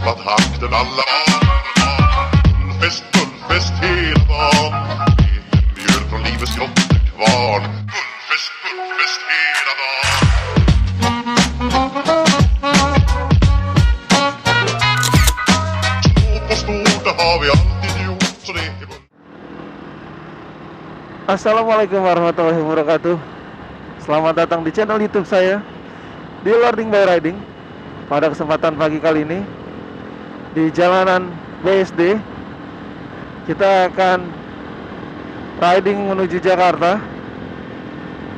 Vad takten alla Gullfest hela dagen. Mjöl från livets grottekvarn. Gullfest hela dagen. Stort på stort, det har vi alltid gjort. Så det är Assalamualaikum warahmatullahi wabarakatuh. Selamat datang di channel YouTube saya di Learning by Riding. Pada kesempatan pagi kali ini di jalanan BSD kita akan riding menuju Jakarta.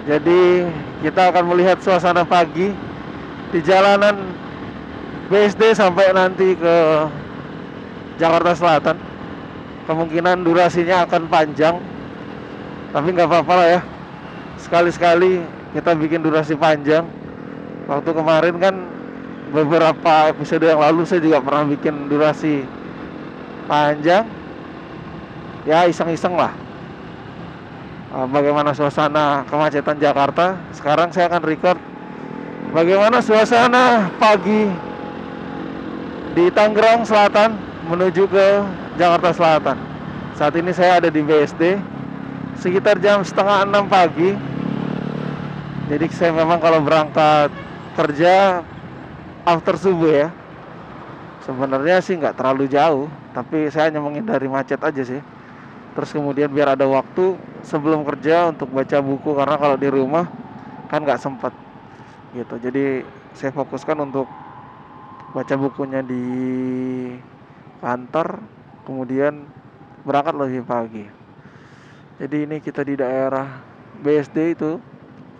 Jadi kita akan melihat suasana pagi di jalanan BSD sampai nanti ke Jakarta Selatan. Kemungkinan durasinya akan panjang, tapi nggak apa-apa lah ya. Sekali-sekali kita bikin durasi panjang. Waktu kemarin kan beberapa episode yang lalu saya juga pernah bikin durasi panjang. Ya iseng-iseng lah. Bagaimana suasana kemacetan Jakarta. Sekarang saya akan record bagaimana suasana pagi di Tangerang Selatan menuju ke Jakarta Selatan. Saat ini saya ada di BSD sekitar jam 5:30 pagi. Jadi saya memang kalau berangkat kerja after subuh ya. Sebenarnya sih nggak terlalu jauh, tapi saya hanya menghindari macet aja sih. Terus kemudian biar ada waktu sebelum kerja untuk baca buku, karena kalau di rumah kan nggak sempat gitu. Jadi saya fokuskan untuk baca bukunya di kantor, kemudian berangkat lebih pagi. Jadi ini kita di daerah BSD itu,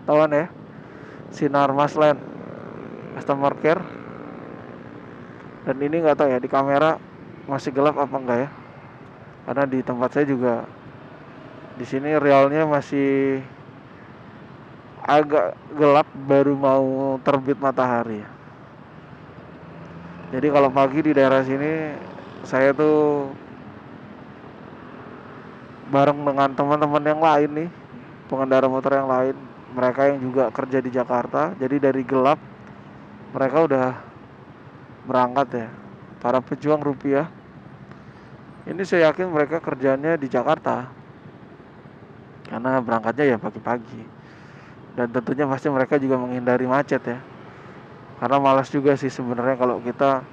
tahuan ya, Sinar Masland Customer Care. Dan ini nggak tahu ya di kamera masih gelap apa enggak ya, karena di tempat saya juga di sini realnya masih agak gelap, baru mau terbit matahari. Jadi kalau pagi di daerah sini saya tuh bareng dengan teman-teman yang lain nih, pengendara motor yang lain, mereka yang juga kerja di Jakarta. Jadi dari gelap mereka udah berangkat ya, para pejuang rupiah. Ini saya yakin mereka kerjanya di Jakarta, karena berangkatnya ya pagi-pagi. Dan tentunya pasti mereka juga menghindari macet ya, karena malas juga sih sebenarnya kalau kita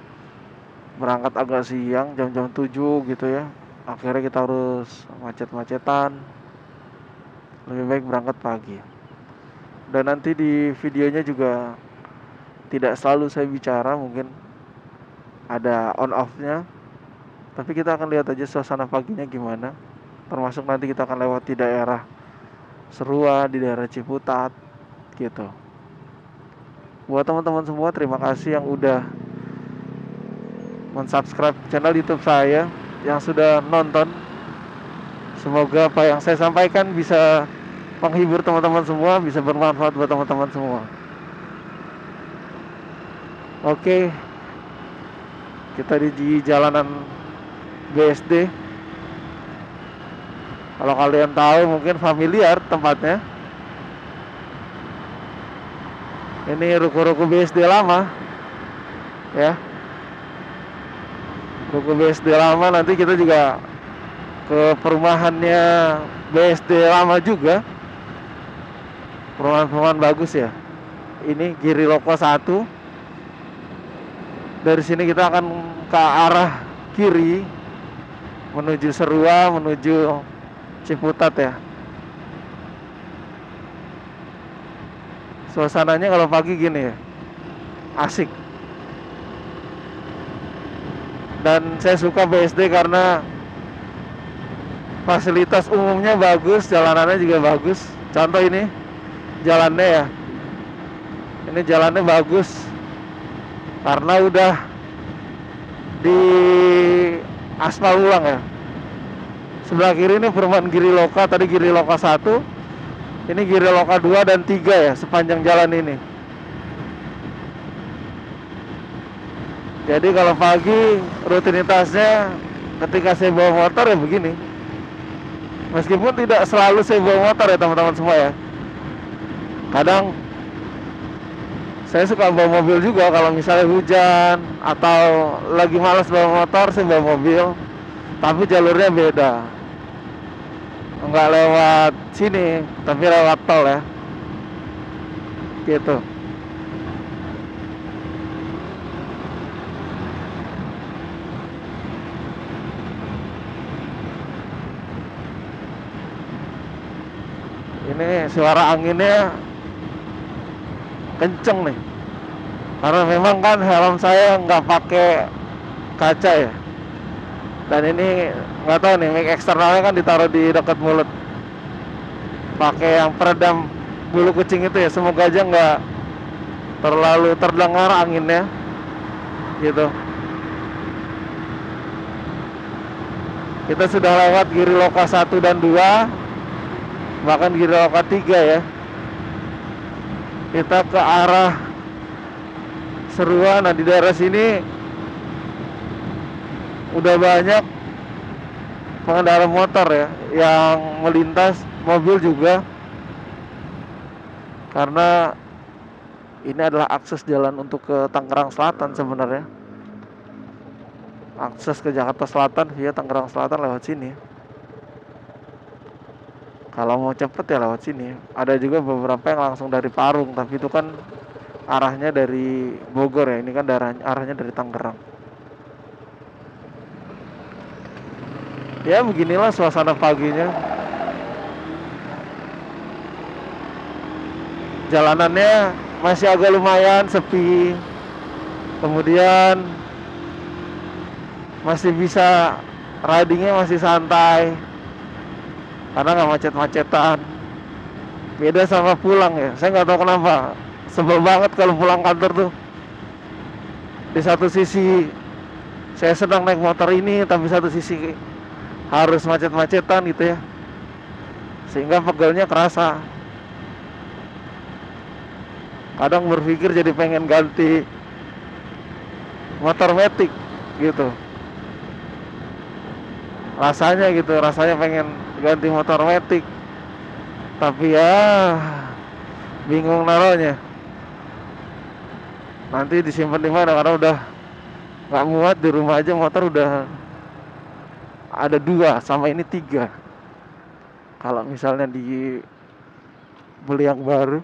berangkat agak siang, jam-jam 7 gitu ya. Akhirnya kita harus macet-macetan. Lebih baik berangkat pagi. Dan nanti di videonya juga tidak selalu saya bicara, mungkin ada on off-nya. Tapi kita akan lihat aja suasana paginya gimana. Termasuk nanti kita akan lewat di daerah Serua, di daerah Ciputat gitu. Buat teman-teman semua, terima kasih yang udah mensubscribe channel YouTube saya, yang sudah nonton. Semoga apa yang saya sampaikan bisa menghibur teman-teman semua, bisa bermanfaat buat teman-teman semua. Oke, kita di jalanan BSD. Kalau kalian tahu mungkin familiar tempatnya. Ini ruko-ruko BSD lama ya. Ruko BSD lama, nanti kita juga ke perumahannya BSD lama juga. Perumahan-perumahan bagus ya. Ini Giri Loko 1. Dari sini kita akan ke arah kiri menuju Serua, menuju Ciputat ya. Suasananya kalau pagi gini ya, asik. Dan saya suka BSD karena fasilitas umumnya bagus, jalanannya juga bagus. Contoh ini jalannya ya, ini jalannya bagus karena udah di aspal ulang ya. Sebelah kiri ini perumahan Giri Loka, tadi Giri Loka 1, ini Giri Loka 2 dan 3 ya, sepanjang jalan ini. Jadi kalau pagi rutinitasnya ketika saya bawa motor ya begini. Meskipun tidak selalu saya bawa motor ya teman-teman semua ya. Kadang Saya suka bawa mobil juga kalau misalnya hujan atau lagi malas bawa motor, saya bawa mobil. Tapi jalurnya beda. Enggak lewat sini, tapi lewat tol ya. Gitu. Ini suara anginnya kenceng nih. Karena memang kan helm saya nggak pakai kaca ya. Dan ini nggak tahu nih, mic eksternalnya kan ditaruh di dekat mulut. Pakai yang peredam bulu kucing itu ya. Semoga aja nggak terlalu terdengar anginnya. Gitu. Kita sudah lewat Giri Loka 1 dan 2, bahkan Giri Loka 3 ya. Kita ke arah Seruan. Nah di daerah sini udah banyak pengendara motor ya yang melintas, mobil juga, karena ini adalah akses jalan untuk ke Tangerang Selatan sebenarnya. Akses ke Jakarta Selatan via Tangerang Selatan lewat sini. Kalau mau cepet ya lewat sini. Ada juga beberapa yang langsung dari Parung, tapi itu kan arahnya dari Bogor ya. Ini kan arahnya dari Tangerang. Ya beginilah suasana paginya. Jalanannya masih agak lumayan sepi. Kemudian masih bisa ridingnya masih santai, karena nggak macet-macetan. Beda sama pulang ya. Saya nggak tahu kenapa sebel banget kalau pulang kantor tuh. Di satu sisi saya sedang naik motor ini, tapi satu sisi harus macet-macetan gitu ya, sehingga pegelnya kerasa. Kadang berpikir jadi pengen ganti motor matic gitu. Rasanya pengen ganti motor matic, tapi ya bingung naruhnya. Nanti disimpan di mana, karena udah nggak muat di rumah aja. Motor udah ada 2, sama ini 3. Kalau misalnya beli yang baru.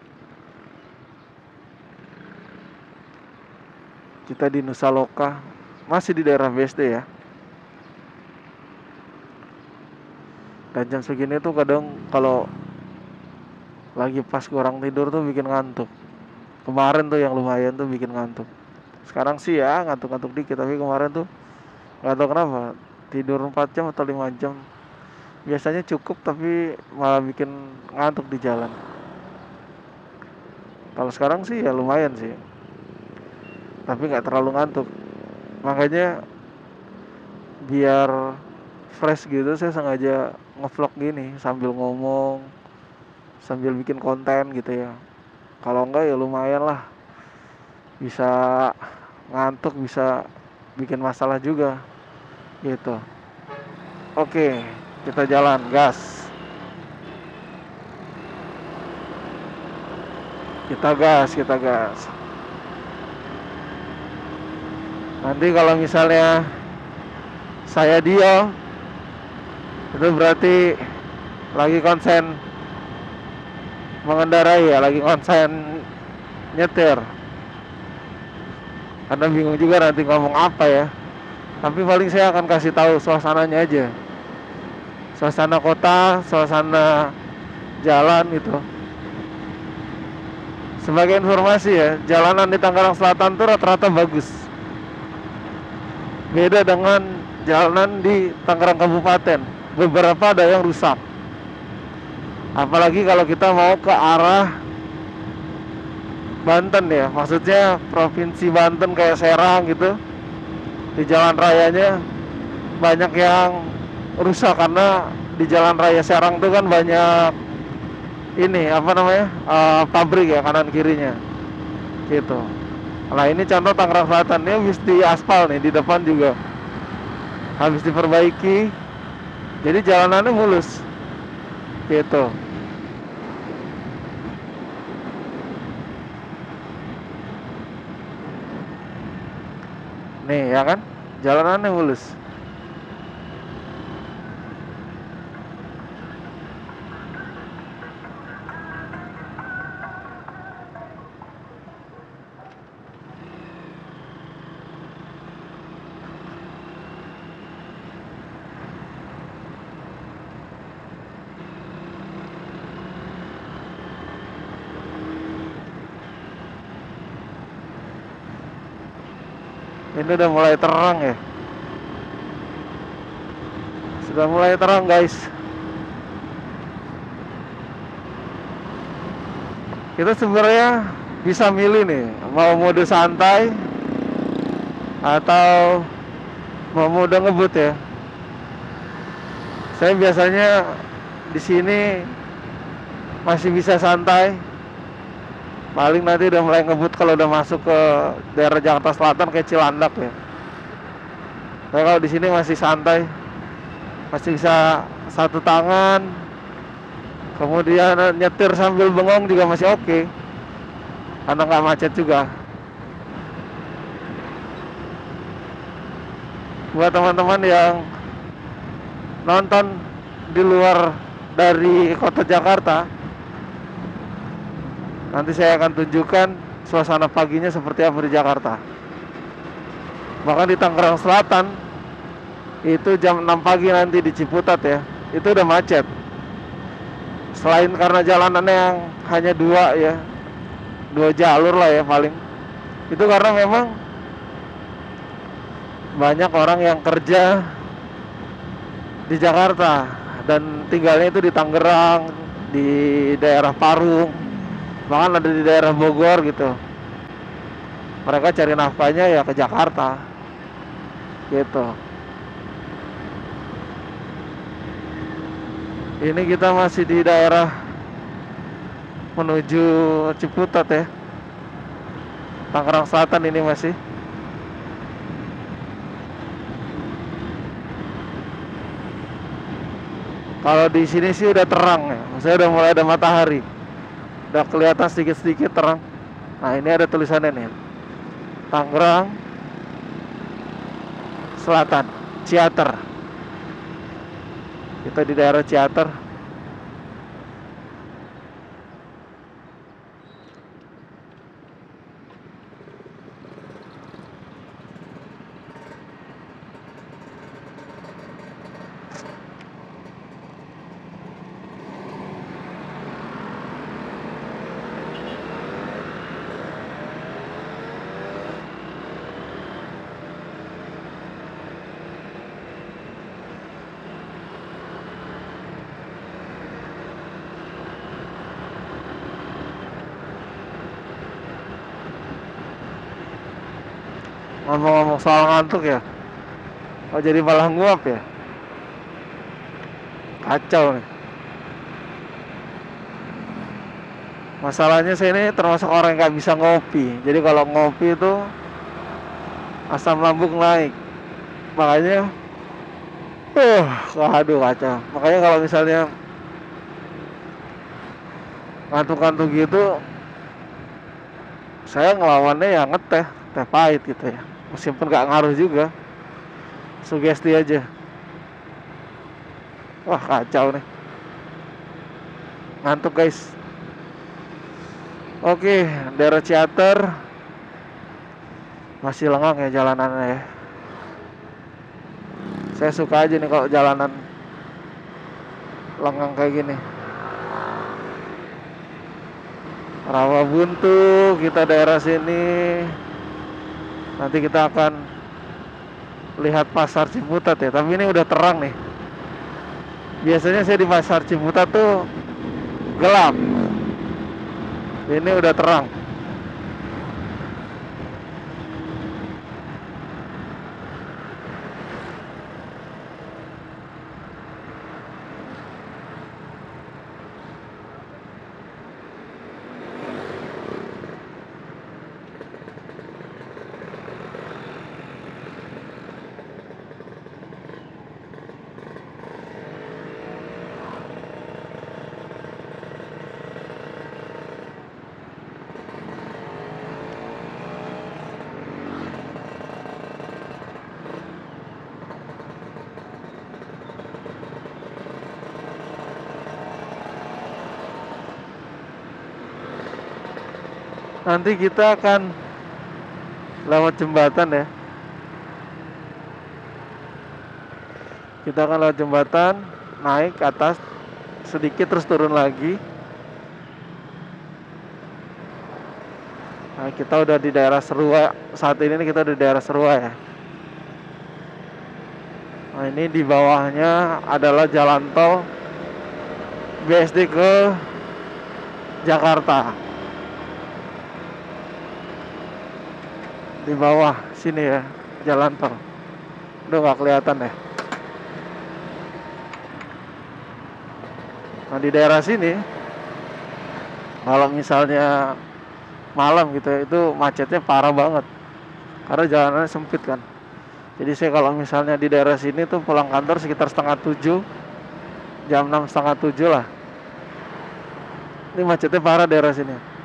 Kita di Nusa Loka, masih di daerah BSD ya. Dan jam segini tuh kadang kalau lagi pas kurang tidur tuh bikin ngantuk. Kemarin tuh yang lumayan tuh bikin ngantuk. Sekarang sih ya ngantuk-ngantuk dikit, tapi kemarin tuh nggak tahu kenapa tidur 4 jam atau 5 jam. Biasanya cukup, tapi malah bikin ngantuk di jalan. Kalau sekarang sih ya lumayan sih, tapi nggak terlalu ngantuk. Makanya biar fresh gitu, saya sengaja ngevlog gini sambil ngomong, sambil bikin konten gitu ya. Kalau enggak ya lumayan lah, bisa ngantuk, bisa bikin masalah juga gitu. Oke, kita jalan, gas. Kita gas. Nanti kalau misalnya saya diem, itu berarti lagi konsen mengendarai ya, lagi konsen nyetir. Karena bingung juga nanti ngomong apa ya. Tapi paling saya akan kasih tahu suasananya aja. Suasana kota, suasana jalan gitu. Sebagai informasi ya, jalanan di Tangerang Selatan tuh rata-rata bagus. Beda dengan jalanan di Tangerang Kabupaten. Beberapa ada yang rusak. Apalagi kalau kita mau ke arah Banten ya, maksudnya provinsi Banten kayak Serang gitu. Di jalan rayanya banyak yang rusak, karena di jalan raya Serang tuh kan banyak ini pabrik ya kanan kirinya gitu. Nah ini contoh Tangerang Selatan, ini habis di aspal nih, di depan juga habis diperbaiki, jadi jalanannya mulus gitu. Nih ya kan, jalanannya mulus. Ini udah mulai terang ya. Sudah mulai terang guys. Kita sebenarnya bisa milih nih, mau mode santai atau mau mode ngebut ya. Saya biasanya di sini masih bisa santai. Paling nanti udah mulai ngebut kalau udah masuk ke daerah Jakarta Selatan kayak Cilandak ya. Tapi kalau di sini masih santai, masih bisa satu tangan, kemudian nyetir sambil bengong juga masih oke, karena nggak macet juga. Buat teman-teman yang nonton di luar dari kota Jakarta, nanti saya akan tunjukkan suasana paginya seperti apa di Jakarta. Bahkan di Tangerang Selatan itu jam 6 pagi nanti di Ciputat ya, itu udah macet. Selain karena jalanannya yang hanya dua jalur lah ya paling, itu karena memang banyak orang yang kerja di Jakarta dan tinggalnya itu di Tangerang, di daerah Parung, bahkan ada di daerah Bogor gitu. Mereka cari nafkahnya ya ke Jakarta gitu. Ini kita masih di daerah menuju Ciputat ya, Tangerang Selatan ini masih. Kalau di sini sih udah terang ya, saya udah mulai ada matahari, udah kelihatan sedikit-sedikit terang. Nah ini ada tulisannya nih, Tangerang Selatan, Ciater. Kita di daerah Ciater. Ngomong-ngomong soal ngantuk ya, oh jadi malah nguap ya, kacau nih. Masalahnya saya ini termasuk orang yang nggak bisa ngopi. Jadi kalau ngopi itu asam lambung naik. Makanya, aduh kacau. Makanya kalau misalnya ngantuk-ngantuk gitu, saya ngelawannya ya ngeteh, teh pahit gitu ya. Meskipun nggak ngaruh juga, sugesti aja. Wah kacau nih, ngantuk guys. Oke, daerah Ciater masih lengang ya jalanannya ya. Saya suka aja nih kalau jalanan lengang kayak gini. Rawabuntu kita daerah sini. Nanti kita akan lihat pasar Ciputat ya. Tapi ini udah terang nih. Biasanya saya di pasar Ciputat tuh gelap. Ini udah terang. Nanti kita akan lewat jembatan ya. Kita akan lewat jembatan, naik ke atas sedikit terus turun lagi. Nah, kita udah di daerah Serua. Saat ini kita udah di daerah Serua ya. Nah, ini di bawahnya adalah jalan tol BSD ke Jakarta. Di bawah sini ya, jalan tol. Udah gak kelihatan deh. Nah, di daerah sini kalau misalnya malam gitu ya, itu macetnya parah banget karena jalanannya sempit kan. Jadi saya kalau misalnya di daerah sini tuh pulang kantor sekitar setengah 7, jam 6 setengah 7 lah. Ini macetnya parah daerah sini.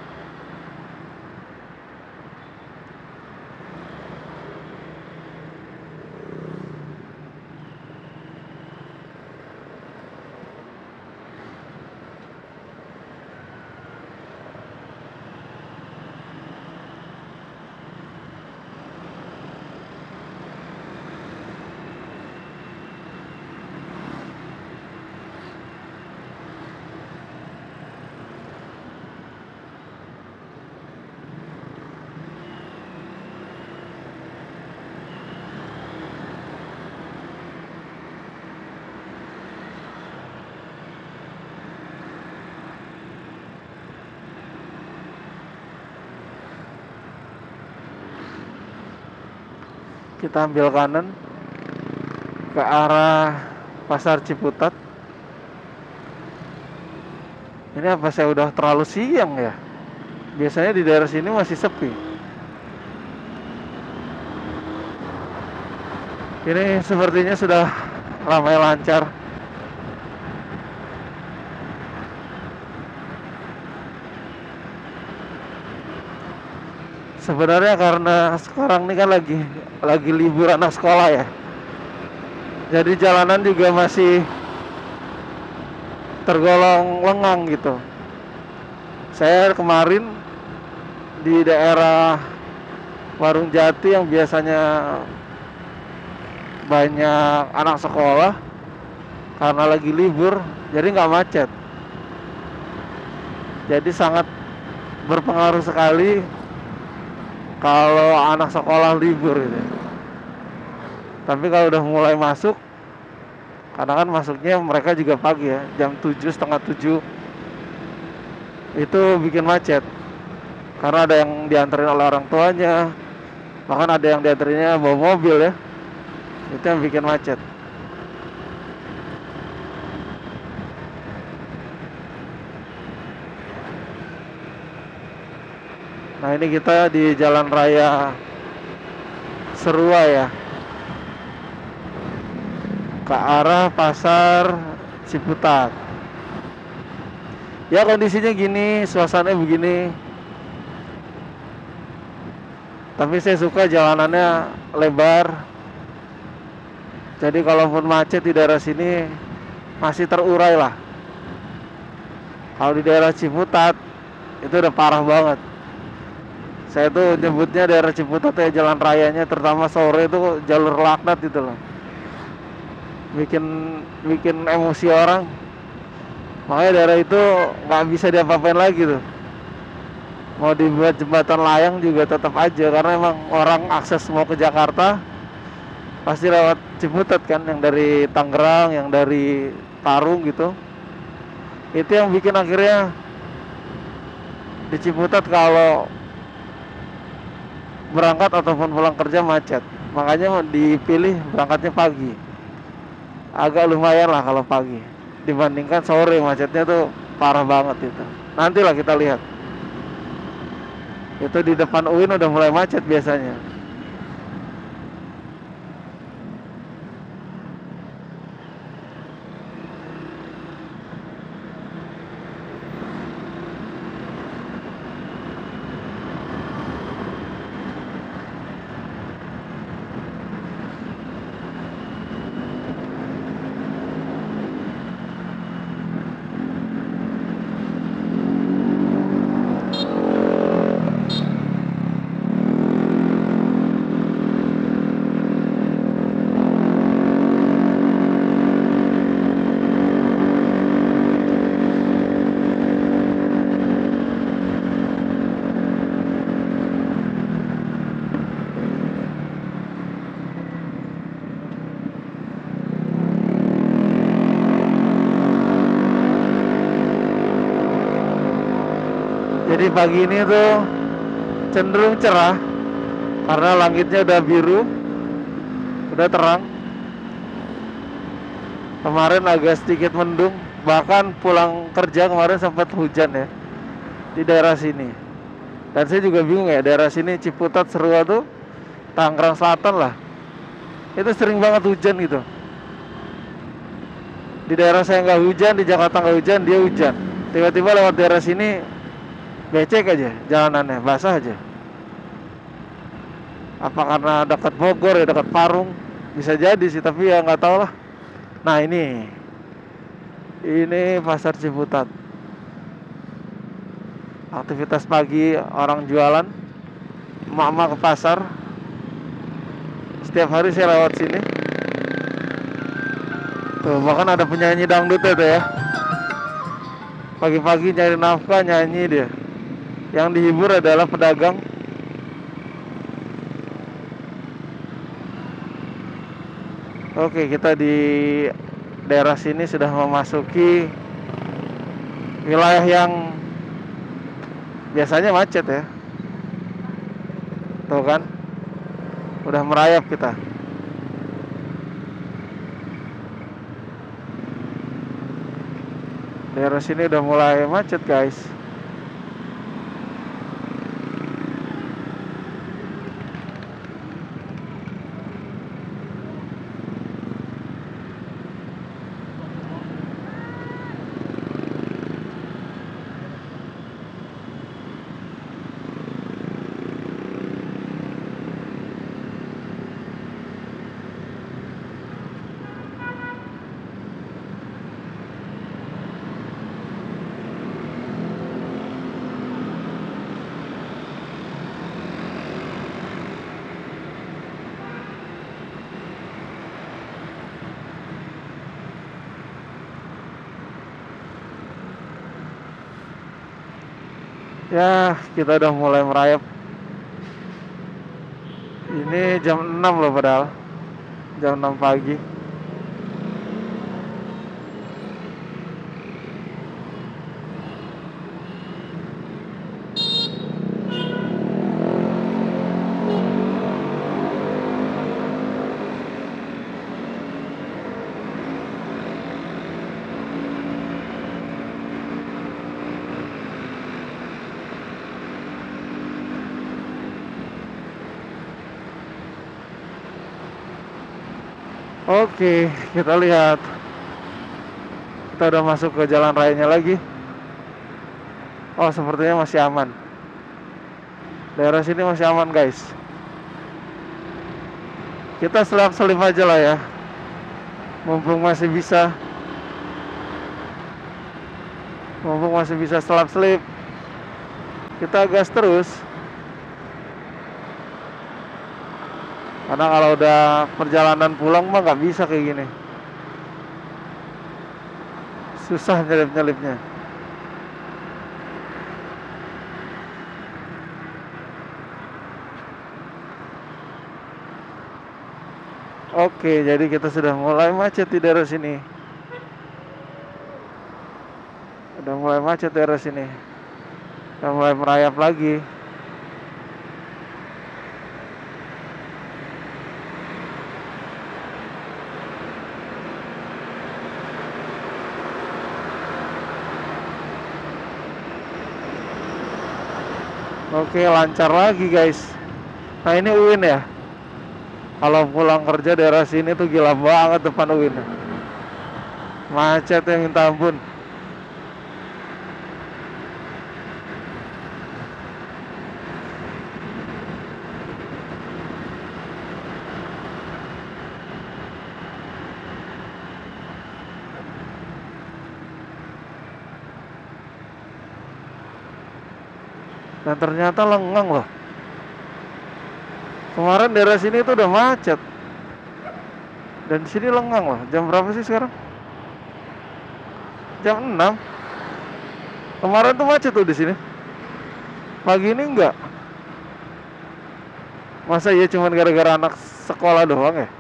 Kita ambil kanan ke arah Pasar Ciputat. Ini apa saya udah terlalu siang ya? Biasanya di daerah sini masih sepi. Ini sepertinya sudah ramai lancar. Sebenarnya karena sekarang ini kan lagi libur anak sekolah ya. Jadi jalanan juga masih tergolong lengang gitu. Saya kemarin di daerah Warung Jati yang biasanya banyak anak sekolah, karena lagi libur jadi nggak macet. Jadi sangat berpengaruh sekali kalau anak sekolah libur gitu. Tapi kalau udah mulai masuk, karena kan masuknya mereka juga pagi ya, jam 7, setengah 7, itu bikin macet. Karena ada yang dianterin oleh orang tuanya, bahkan ada yang dianterinnya bawa mobil ya. Itu yang bikin macet. Nah, ini kita di Jalan Raya Serua ya, ke arah Pasar Ciputat. Ya kondisinya gini, suasananya begini. Tapi saya suka jalanannya lebar. Jadi kalaupun macet di daerah sini masih terurai lah. Kalau di daerah Ciputat itu udah parah banget. Saya tuh nyebutnya daerah Ciputat ya, jalan rayanya terutama sore itu jalur laknat gitu loh. Bikin emosi orang. Makanya daerah itu nggak bisa diapa-apain lagi tuh. Mau dibuat jembatan layang juga tetap aja, karena emang orang akses mau ke Jakarta pasti lewat Ciputat kan, yang dari Tangerang, yang dari Parung gitu. Itu yang bikin akhirnya di Ciputat kalau berangkat ataupun pulang kerja macet. Makanya dipilih berangkatnya pagi. Agak lumayan lah kalau pagi dibandingkan sore, macetnya tuh parah banget itu. Nantilah kita lihat. Itu di depan UIN udah mulai macet biasanya. Jadi pagi ini tuh cenderung cerah karena langitnya udah biru, udah terang. Kemarin agak sedikit mendung, bahkan pulang kerja kemarin sempat hujan ya di daerah sini. Dan saya juga bingung ya, daerah sini Ciputat, Serua tuh, Tangerang Selatan lah, itu sering banget hujan gitu. Di daerah saya nggak hujan, di Jakarta nggak hujan, dia hujan. Tiba-tiba lewat daerah sini becek aja jalanannya, basah aja. Apa karena dekat Bogor ya, dekat Parung, bisa jadi sih, tapi ya nggak tahu lah. Nah ini pasar Ciputat. Aktivitas pagi orang jualan, emak-emak ke pasar. Setiap hari saya lewat sini. Tuh, bahkan ada penyanyi dangdut ya tuh ya. Pagi-pagi nyari nafkah nyanyi dia. Yang dihibur adalah pedagang. Oke, kita di daerah sini sudah memasuki wilayah yang biasanya macet ya. Tuh kan, udah merayap kita. Daerah sini udah mulai macet guys. Ya, kita udah mulai merayap. Ini jam 6 loh padahal. Jam 6 pagi. Oke, kita lihat. Kita udah masuk ke jalan rayanya lagi. Oh, sepertinya masih aman. Daerah sini masih aman, guys. Kita selip-selip aja lah ya. Mumpung masih bisa. Mumpung masih bisa selip-selip. Kita gas terus. Karena kalau udah perjalanan pulang mah nggak bisa kayak gini. Susah nyelip-nyelipnya. Oke, jadi kita sudah mulai macet di daerah sini. Udah mulai macet di daerah sini. Udah mulai merayap lagi. Oke, lancar lagi guys. Nah ini UIN ya. Kalau pulang kerja daerah sini tuh gila banget depan UIN. Macetnya minta ampun. Dan ternyata lengang loh. Kemarin daerah sini tuh udah macet. Dan di sini lengang loh. Jam berapa sih sekarang? Jam 6. Kemarin tuh macet tuh di sini. Pagi ini enggak. Masa ya cuman gara-gara anak sekolah doang ya?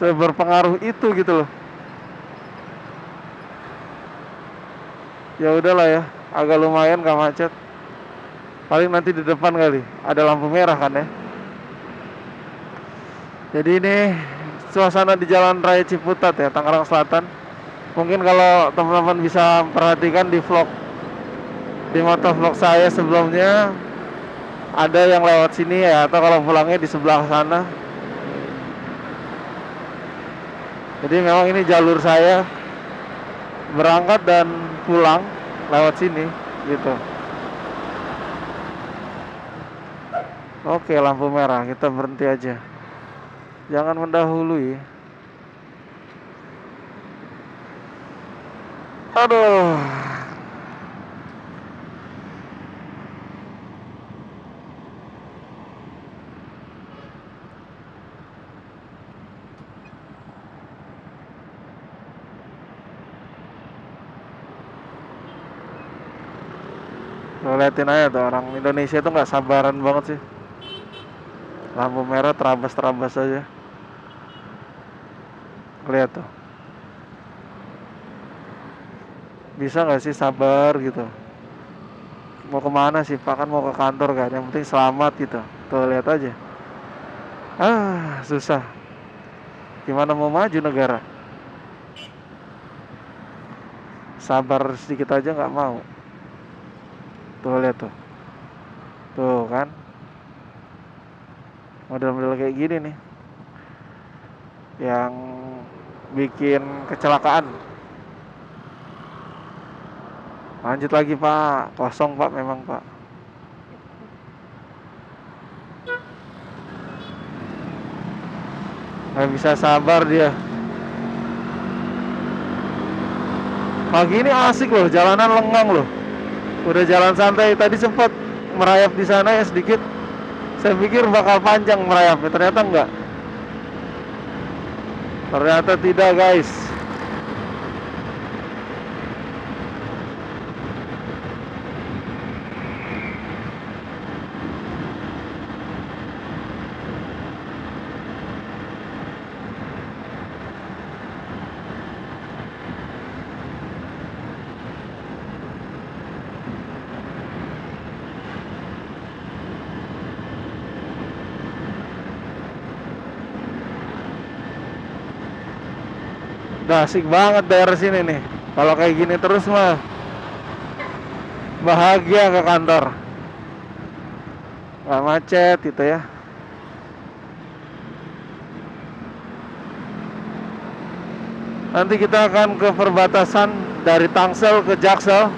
Seberpengaruh itu gitu loh. Ya udahlah ya, agak lumayan gak macet. Paling nanti di depan kali ada lampu merah kan ya. Jadi ini suasana di Jalan Raya Ciputat ya, Tangerang Selatan. Mungkin kalau teman-teman bisa perhatikan di vlog, di motovlog saya sebelumnya, ada yang lewat sini ya, atau kalau pulangnya di sebelah sana. Jadi memang ini jalur saya berangkat dan pulang lewat sini gitu. Oke, lampu merah, kita berhenti aja. Jangan mendahului. Aduh. Lo liatin aja tuh, orang Indonesia tuh nggak sabaran banget sih. Lampu merah terabas-terabas aja. Lihat tuh. Bisa nggak sih sabar gitu? Mau kemana sih Pak? Kan mau ke kantor kan? Yang penting selamat gitu. Tuh lihat aja. Susah. Gimana mau maju negara? Sabar sedikit aja nggak mau. Tuh lihat tuh. Tuh kan. Model-model kayak gini nih yang bikin kecelakaan. Lanjut lagi Pak. Kosong Pak memang Pak. Nggak bisa sabar dia. Pagi ini asik loh, jalanan lengang loh. Udah jalan santai, tadi sempat merayap di sana ya sedikit. Saya pikir bakal panjang merayapnya, ternyata enggak. Ternyata tidak guys. Udah asik banget daerah sini nih. Kalau kayak gini terus mah bahagia ke kantor. Gak macet gitu ya. Nanti kita akan ke perbatasan dari Tangsel ke Jaksel.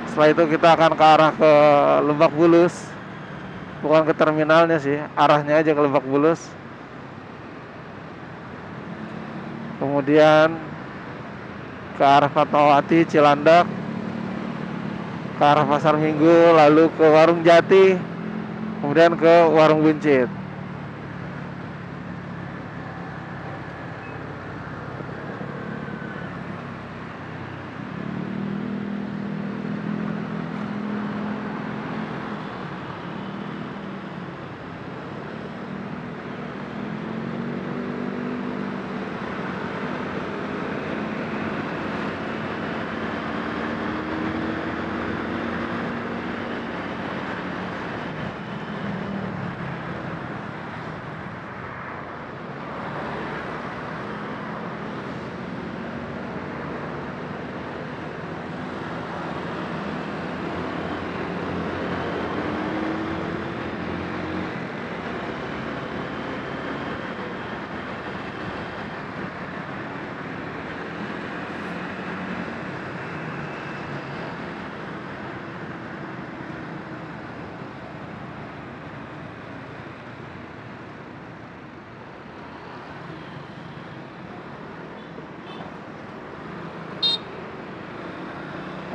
Setelah itu kita akan ke arah ke Lebak Bulus. Bukan ke terminalnya sih, arahnya aja ke Lebak Bulus. Kemudian ke arah Fatmawati, Cilandak, ke arah Pasar Minggu, lalu ke Warung Jati, kemudian ke Warung Buncit.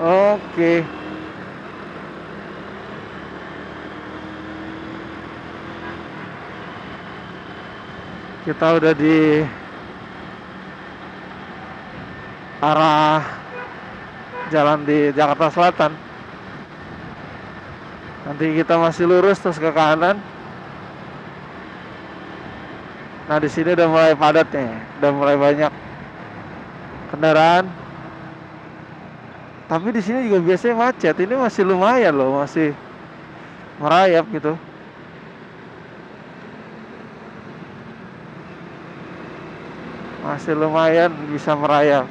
Oke. Kita udah di arah jalan di Jakarta Selatan. Nanti kita masih lurus terus ke kanan. Nah, di sini udah mulai padat nih, udah mulai banyak kendaraan. Tapi di sini juga biasanya macet. Ini masih lumayan loh, masih merayap gitu. Masih lumayan bisa merayap.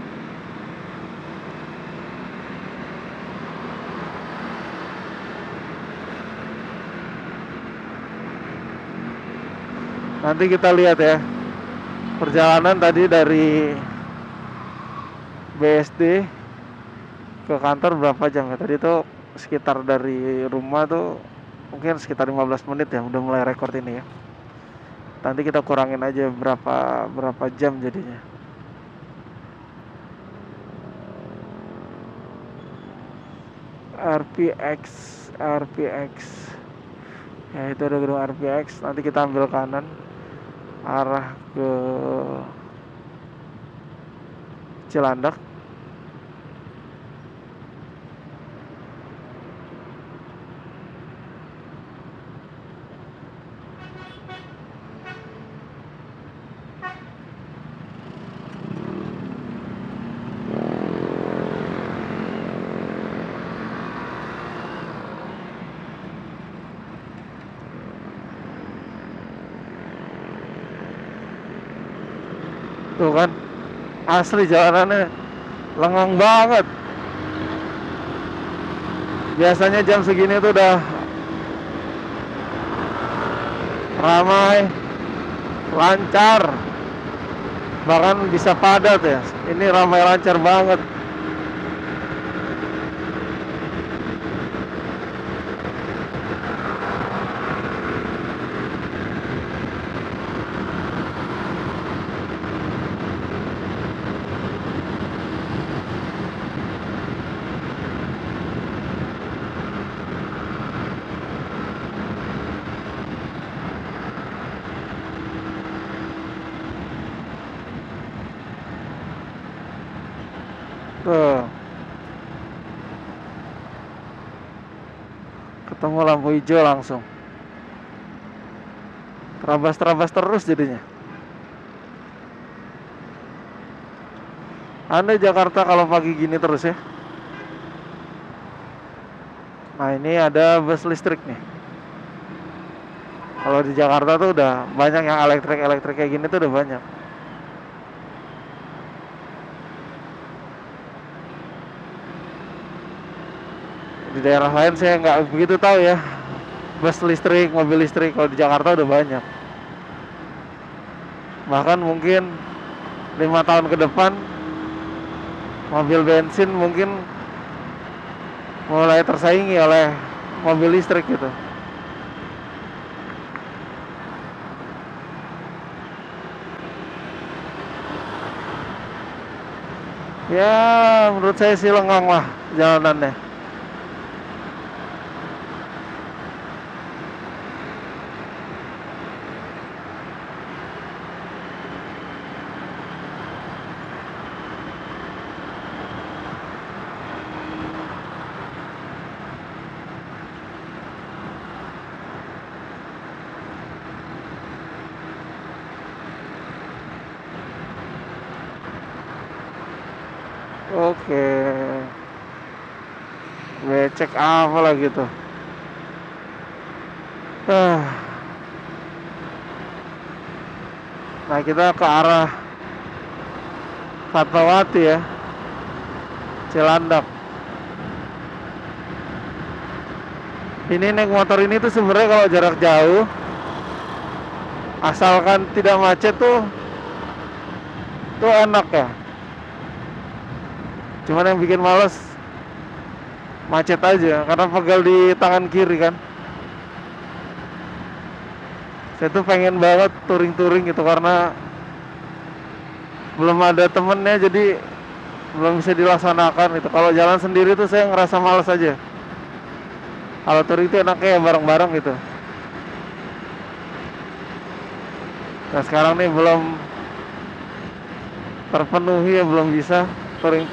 Nanti kita lihat ya. Perjalanan tadi dari BSD ke kantor berapa jam ya? Tadi tuh sekitar dari rumah tuh mungkin sekitar 15 menit ya, udah mulai record ini ya. Nanti kita kurangin aja berapa jam jadinya. RPX. Ya itu ada gedung RPX. Nanti kita ambil kanan arah ke Cilandak. Tuh kan, asli jalanannya lengang banget. Biasanya jam segini tuh udah ramai, lancar, bahkan bisa padat ya. Ini ramai lancar banget. Tuh, ketemu lampu hijau langsung. Terabas-terabas terus jadinya. Anda Jakarta kalau pagi gini terus ya. Nah ini ada bus listrik nih. Kalau di Jakarta tuh udah banyak yang elektrik kayak gini tuh udah banyak. Di daerah lain saya nggak begitu tahu ya. Bus listrik, mobil listrik, kalau di Jakarta udah banyak. Bahkan mungkin 5 tahun ke depan mobil bensin mungkin mulai tersaingi oleh mobil listrik gitu. Ya menurut saya sih lengang lah jalanannya. Oke, becek apa lagi tuh? Nah kita ke arah Fatmawati ya, Cilandak. Ini naik motor ini tuh sebenarnya kalau jarak jauh, asalkan tidak macet tuh enak ya. Cuman yang bikin males macet aja, karena pegal di tangan kiri kan. Saya tuh pengen banget touring gitu, karena belum ada temennya, jadi belum bisa dilaksanakan itu. Kalau jalan sendiri tuh saya ngerasa males aja. Kalau touring itu enaknya ya bareng-bareng gitu. Nah sekarang nih belum terpenuhi ya, belum bisa touring.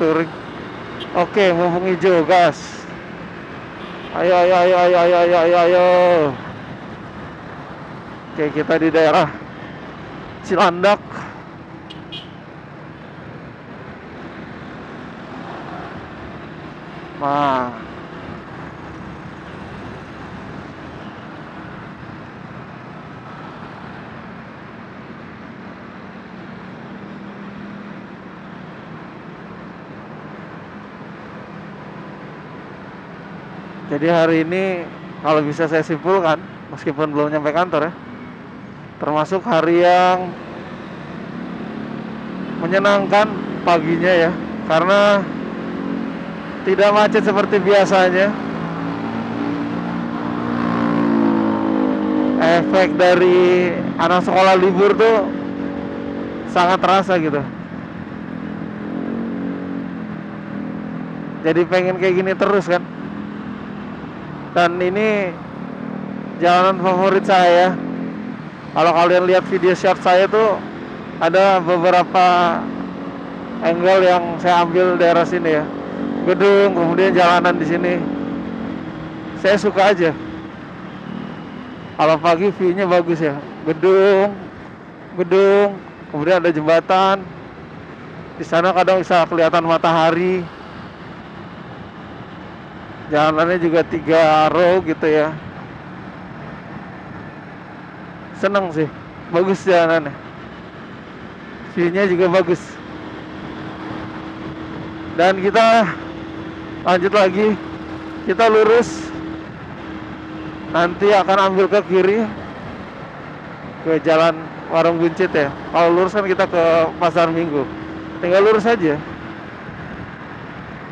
Oke, mumpung hijau, gas. Ayo. Oke, kita di daerah Cilandak. Nah, jadi hari ini kalau bisa saya simpulkan, meskipun belum nyampe kantor ya, termasuk hari yang menyenangkan paginya ya, karena tidak macet seperti biasanya. Efek dari anak sekolah libur tuh sangat terasa gitu. Jadi pengen kayak gini terus kan. Dan ini jalanan favorit saya. Kalau kalian lihat video short saya tuh ada beberapa angle yang saya ambil daerah sini ya. Gedung, kemudian jalanan di sini. Saya suka aja. Kalau pagi view-nya bagus ya. Gedung, kemudian ada jembatan. Di sana kadang bisa kelihatan matahari. Jalanannya juga 3 row gitu ya. Seneng sih, bagus jalanannya. View-nya juga bagus. Dan kita lanjut lagi. Kita lurus. Nanti akan ambil ke kiri ke jalan Warung Buncit ya. Kalau lurus kan kita ke Pasar Minggu. Tinggal lurus aja.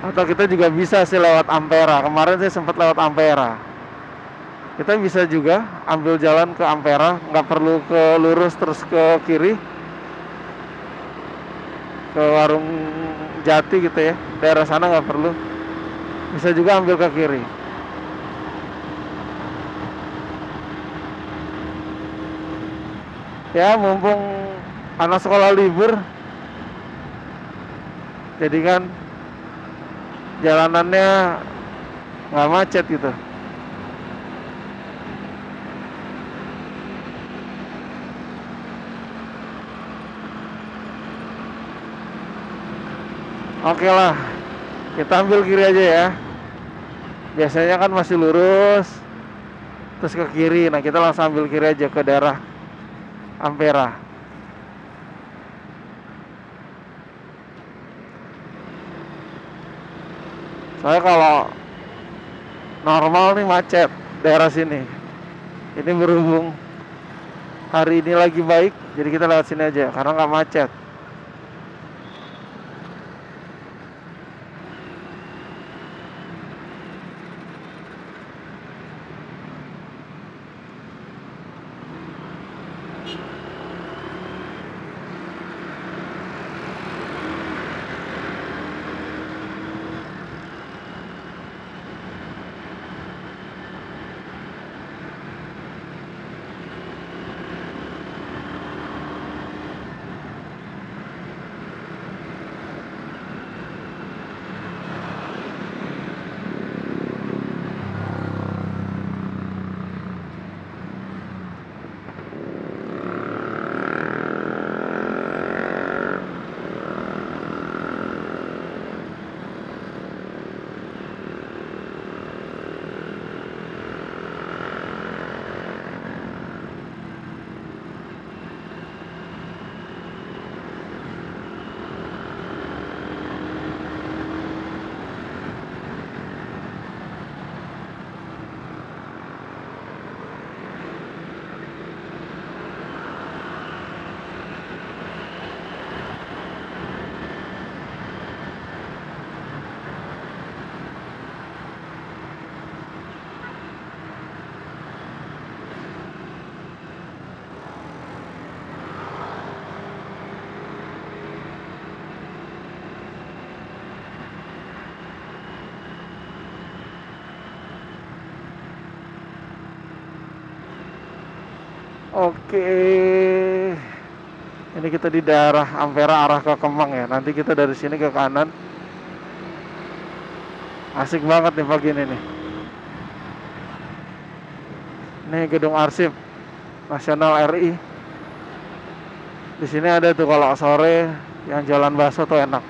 Atau kita juga bisa sih lewat Ampera. Kemarin saya sempat lewat Ampera. Kita bisa juga ambil jalan ke Ampera, nggak perlu ke lurus terus ke kiri ke Warung Jati gitu ya. Daerah sana nggak perlu. Bisa juga ambil ke kiri. Ya mumpung anak sekolah libur, jadi kan jalanannya nggak macet gitu. Oke lah, kita ambil kiri aja ya. Biasanya kan masih lurus terus ke kiri. Nah kita langsung ambil kiri aja ke daerah Ampera. Saya kalau normal nih macet daerah sini. Ini berhubung hari ini lagi baik, jadi kita lewat sini aja karena nggak macet. Oke, ini kita di daerah Ampera arah ke Kemang ya. Nanti kita dari sini ke kanan. Asik banget nih pagi ini nih. Ini gedung arsip Nasional RI. Di sini ada tuh kalau sore yang jalan bakso tuh enak.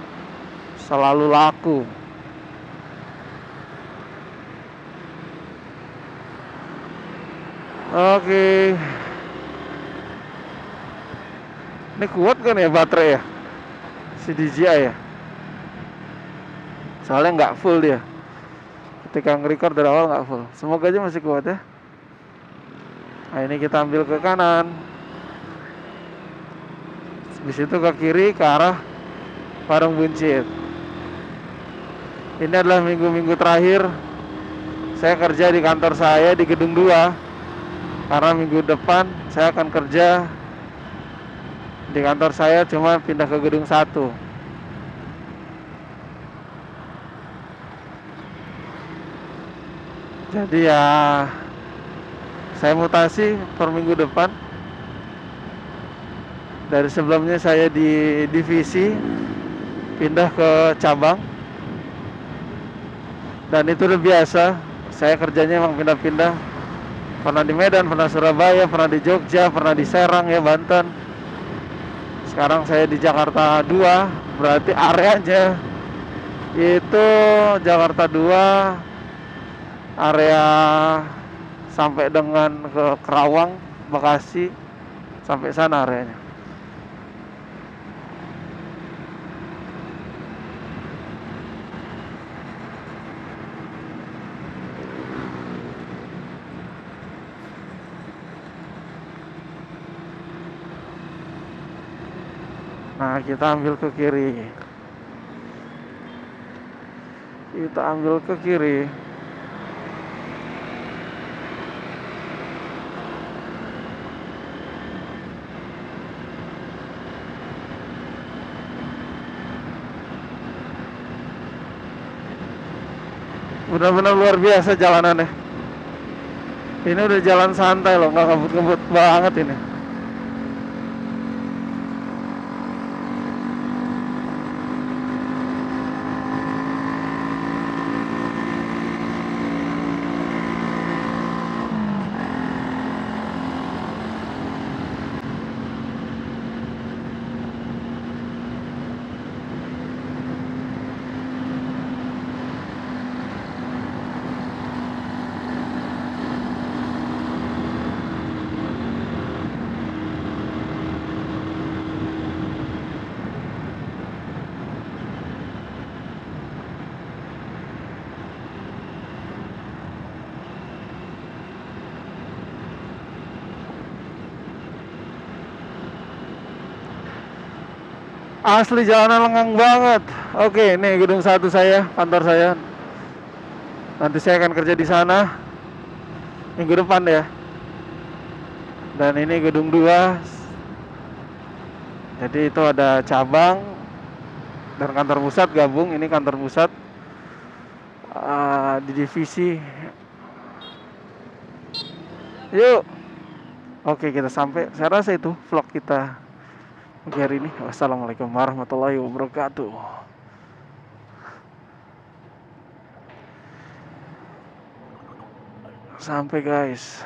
Selalu laku. Oke. Ini kuat kan ya baterai ya? Si DJI ya? Soalnya nggak full dia. Ketika nge-record dari awal nggak full. Semoga aja masih kuat ya. Nah ini kita ambil ke kanan. Di situ ke kiri ke arah Parung Buncit. Ini adalah minggu-minggu terakhir saya kerja di kantor saya di gedung 2. Karena minggu depan saya akan kerja di kantor saya, cuma pindah ke gedung 1. Jadi ya saya mutasi per minggu depan. Dari sebelumnya saya di divisi, pindah ke cabang. Dan itu udah biasa. Saya kerjanya emang pindah-pindah. Pernah di Medan, pernah Surabaya, pernah di Jogja, pernah di Serang ya, Banten. Sekarang saya di Jakarta 2, berarti areanya itu Jakarta 2, area sampai dengan ke Kerawang, Bekasi, sampai sana areanya. Nah, kita ambil ke kiri. Kita ambil ke kiri. Benar-benar luar biasa jalanannya. Ini udah jalan santai loh, nggak ngebut-ngebut banget ini. Asli jalanan lengang banget. Oke, ini gedung 1 saya, kantor saya. Nanti saya akan kerja di sana minggu depan ya. Dan ini gedung 2. Jadi itu ada cabang dan kantor pusat gabung. Ini kantor pusat di divisi. Yuk. Oke, kita sampai. Saya rasa itu vlog kita hari ini. Wassalamualaikum warahmatullahi wabarakatuh. Sampai guys.